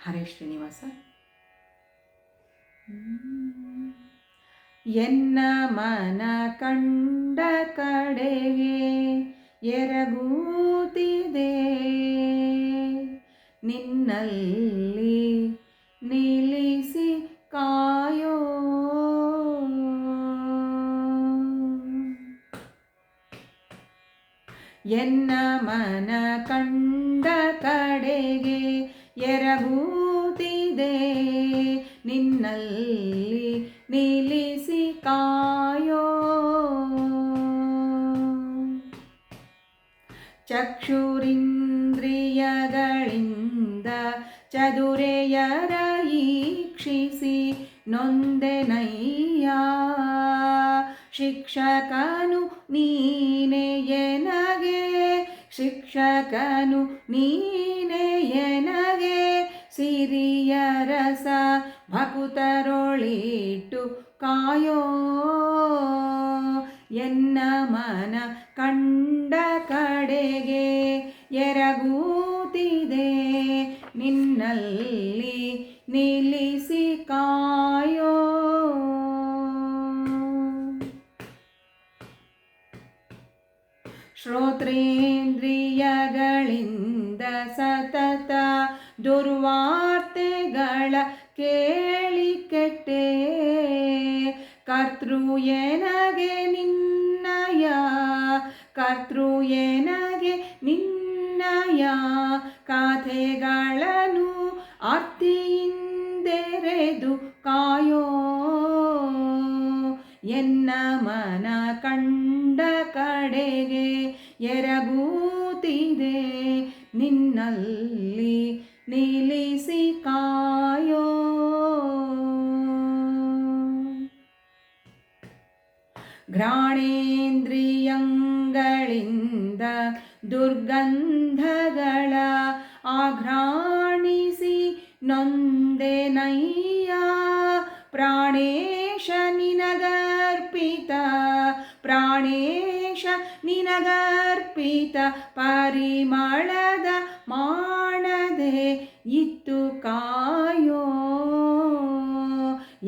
ಹರೇ ಶ್ರೀನಿವಾಸ. ಎನ್ನ ಮನ ಕಂಡ ಕಡೆಗೆ ಎರಗೂತಿದೆ, ನಿನ್ನಲ್ಲಿ ನಿಲ್ಲಿಸಿ ಕಾಯೋ. ಎನ್ನ ಮನ ಕಂಡ ಕಡೆಗೆ ಎರಗೂತಿದೆ, ನಿನ್ನಲ್ಲಿ ನಿಲ್ಲಿಸಿ ಕಾಯೋ. ಚಕ್ಷುರಿಂದ್ರಿಯಗಳಿಂದ ಚದುರೆಯರ ಈಕ್ಷಿಸಿ ನೊಂದೆನಯ್ಯ, ಶಿಕ್ಷಕನು ನೀನೆ ಎನಗೆ, ಶಿಕ್ಷಕನು ನೀನೆ ಎನಗೆ, ಸಿರಿಯ ರಸ ಭಕುತರೊಳಿಟ್ಟು ಕಾಯೋ. ಎನ್ನ ಮನ ಕಂಡ ಕಡೆಗೆ ಎರಗೂತಿದೆ, ನಿನ್ನಲ್ಲಿ ನಿಲ್ಲಿಸಿ ಕಾಯೋ. ಶ್ರೋತ್ರೇಂದ್ರಿಯಗಳಿಂದ ಸತತ ದುರ್ವಾರ್ತೆಗಳ ಕೇಳಿ ಕೆಟ್ಟೆ, ಕರ್ತೃ ಎನಗೆ ನಿನ್ನಯ, ಕರ್ತೃ ಎನಗೆ ನಿನ್ನಯ ಕಥೆಗಳನ್ನು ಅರ್ತಿಯಿಂದೆರೆದು ಕಾಯೋ. ಎನ್ನ ಮನ ಕಂಡ ಕಡೆಗೆ ಎರಗೂತಿದೆ, ನಿನ್ನಲ್ಲಿ ನಿಲ್ಲಿಸಿ ಕಾಯೋ. ಘ್ರಾಣೇಂದ್ರಿಯಗಳಿಂದ ದುರ್ಗಂಧಗಳ ಆಘ್ರಾಣಿಸಿ ನೊಂದೆನಯ್ಯ, ಪ್ರಾಣೇಶ ನಿನಗರ್ಪಿತ, ಪ್ರಾಣೇಶ ನಿನಗರ್ಪಿತ ಪರಿಮಳದ ಮಾಡದೆ ಇತ್ತು ಕಾಯೋ.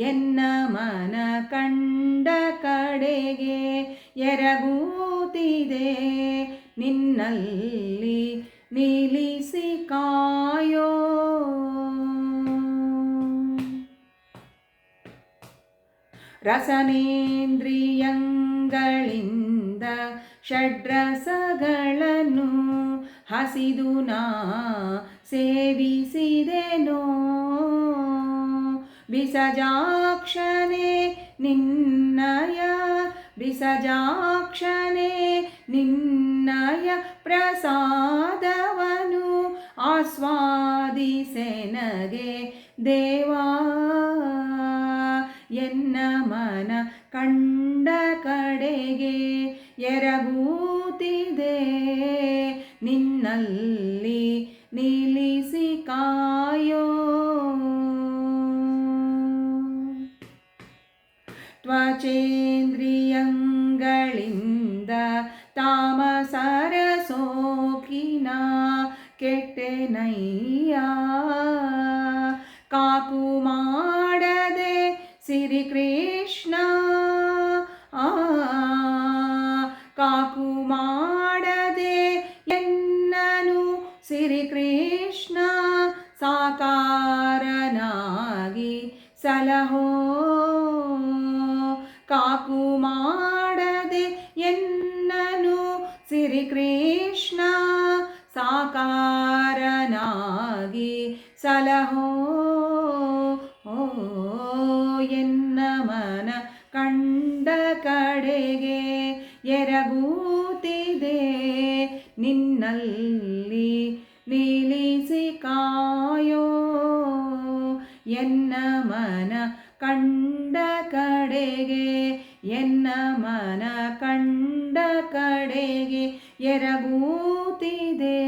ಎನ್ನ ಮನ ಕಂಡ ಕಡೆಗೆ ಎರಗೂತಿದೆ, ನಿನ್ನಲ್ಲಿ ನಿಲ್ಲಿಸಿ ಕಾಯೋ. ರಸನೇಂದ್ರಿಯಗಳಿಂದ ಷಡ್ರಸಗಳನ್ನು ಹಸಿದು ನಾ ಸೇವಿಸಿದೆನೋ, ಬಿಸಜಾಕ್ಷನೆ ನಿನ್ನಯ, ಬಿಸಜಾಕ್ಷನೆ ನಿನ್ನಯ ಪ್ರಸಾದವನು ಆಸ್ವಾದಿಸೆನಗೆ ದೇವಾ. ಎನ್ನ ಮನ ಕಂಡ ಕಡೆಗೆ ಎರಗೂತಿದೆ, ನಿನ್ನಲ್ಲಿ ನಿಲ್ಲಿಸಿ ಕಾಯೋ. ತ್ವಚೇಂದ್ರಿಯಗಳಿಂದ ತಾಮಸರ ಸೋಕಿನ ಕೆಟ್ಟೆನಯ್ಯ, ಕಾಕು ಮಾಡದೆ ಸಿರಿ ಕೃಷ್ಣ, ಕಾಕು ಮಾಡದೆ ಎನ್ನನು ಸಿರಿ ಕೃಷ್ಣ, ಸಾಕಾರನಾಗಿ ಸಲಹೋ. ಕಾಕು ಮಾಡದೆ ಎನ್ನನು ಸಿರಿ ಕೃಷ್ಣ, ಸಾಕಾರನಾಗಿ ಸಲಹೋ. ಎನ್ನ ಮನ ಕಂಡ ಕಡೆಗೆ ಎರಗೂತಿದೆ, ನಿನ್ನಲ್ಲಿ ನಿಲ್ಲಿಸಿ ಕಾಯೋ. ಎನ್ನ ಮನ ಕಂಡ ಕಡೆಗೆ, ಎನ್ನ ಮನ ಕಂಡ ಕಡೆಗೆ ಎರಗೂತಿದೆ.